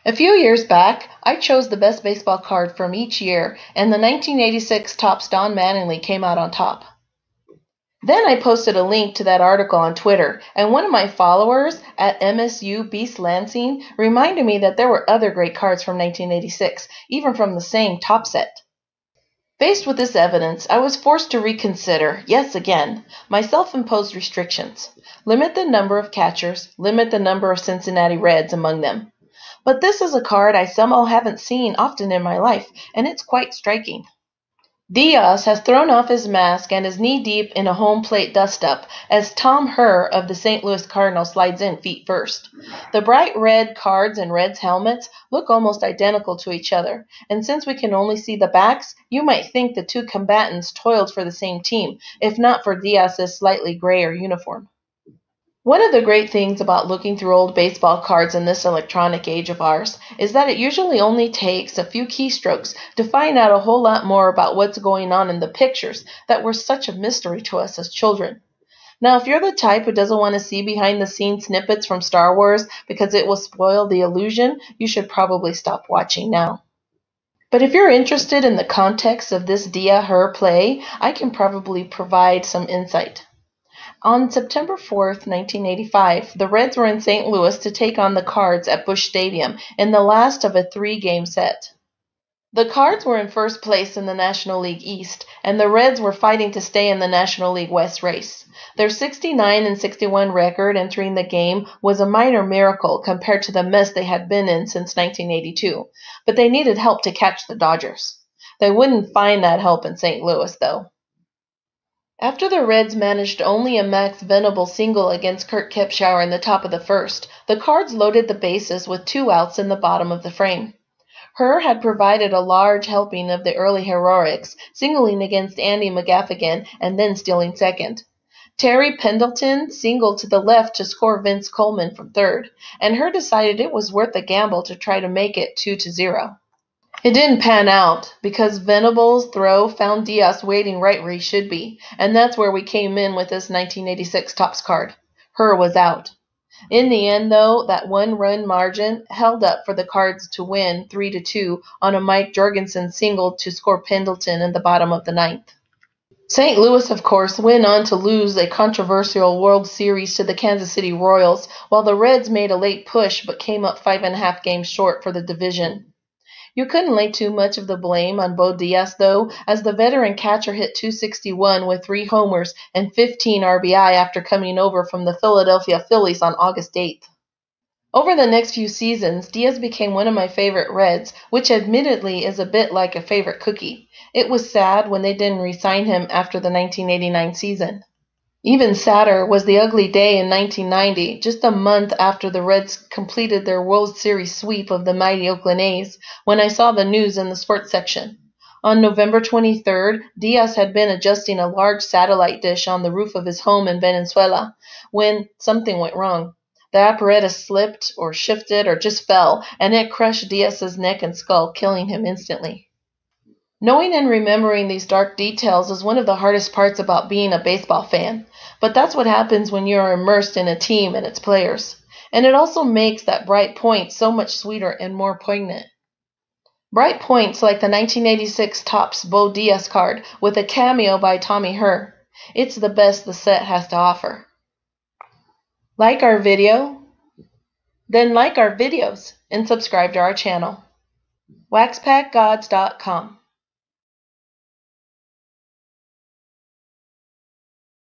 A few years back, I chose the best baseball card from each year, and the 1986 Topps Don Mattingly came out on top. Then I posted a link to that article on Twitter, and one of my followers at MSU Beast Lansing reminded me that there were other great cards from 1986, even from the same top set. Faced with this evidence, I was forced to reconsider, yes again, my self-imposed restrictions. Limit the number of catchers, limit the number of Cincinnati Reds among them. But this is a card I somehow haven't seen often in my life, and it's quite striking. Diaz has thrown off his mask and is knee-deep in a home plate dust-up as Tom Herr of the St. Louis Cardinals slides in feet first. The bright red cards and Reds helmets look almost identical to each other, and since we can only see the backs, you might think the two combatants toiled for the same team, if not for Diaz's slightly grayer uniform. One of the great things about looking through old baseball cards in this electronic age of ours is that it usually only takes a few keystrokes to find out a whole lot more about what's going on in the pictures that were such a mystery to us as children. Now, if you're the type who doesn't want to see behind-the-scenes snippets from Star Wars because it will spoil the illusion, you should probably stop watching now. But if you're interested in the context of this Dia-Her play, I can probably provide some insight. On September 4th, 1985, the Reds were in St. Louis to take on the Cards at Busch Stadium in the last of a three-game set. The Cards were in first place in the National League East, and the Reds were fighting to stay in the National League West race. Their 69-61 record entering the game was a minor miracle compared to the mess they had been in since 1982, but they needed help to catch the Dodgers. They wouldn't find that help in St. Louis, though. After the Reds managed only a Max Venable single against Kurt Kepschauer in the top of the first, the Cards loaded the bases with 2 outs in the bottom of the frame. Herr had provided a large helping of the early heroics, singling against Andy McGaffigan and then stealing second. Terry Pendleton singled to the left to score Vince Coleman from third, and Herr decided it was worth a gamble to try to make it 2-0. It didn't pan out, because Venable's throw found Diaz waiting right where he should be, and that's where we came in with this 1986 Topps card. Herr was out. In the end, though, that one-run margin held up for the Cards to win 3-2 on a Mike Jorgensen single to score Pendleton in the bottom of the ninth. St. Louis, of course, went on to lose a controversial World Series to the Kansas City Royals, while the Reds made a late push but came up 5.5 games short for the division. You couldn't lay too much of the blame on Bo Diaz, though, as the veteran catcher hit .261 with 3 homers and 15 RBI after coming over from the Philadelphia Phillies on August 8th. Over the next few seasons, Diaz became one of my favorite Reds, which admittedly is a bit like a favorite cookie. It was sad when they didn't re-sign him after the 1989 season. Even sadder was the ugly day in 1990, just a month after the Reds completed their World Series sweep of the mighty Oakland A's, when I saw the news in the sports section. On November 23rd, Diaz had been adjusting a large satellite dish on the roof of his home in Venezuela when something went wrong. The apparatus slipped or shifted or just fell, and it crushed Diaz's neck and skull, killing him instantly. Knowing and remembering these dark details is one of the hardest parts about being a baseball fan, but that's what happens when you are immersed in a team and its players. And it also makes that bright point so much sweeter and more poignant. Bright points like the 1986 Topps Bo Diaz card with a cameo by Tommy Herr. It's the best the set has to offer. Like our video? Then like our videos and subscribe to our channel. WaxPackGods.com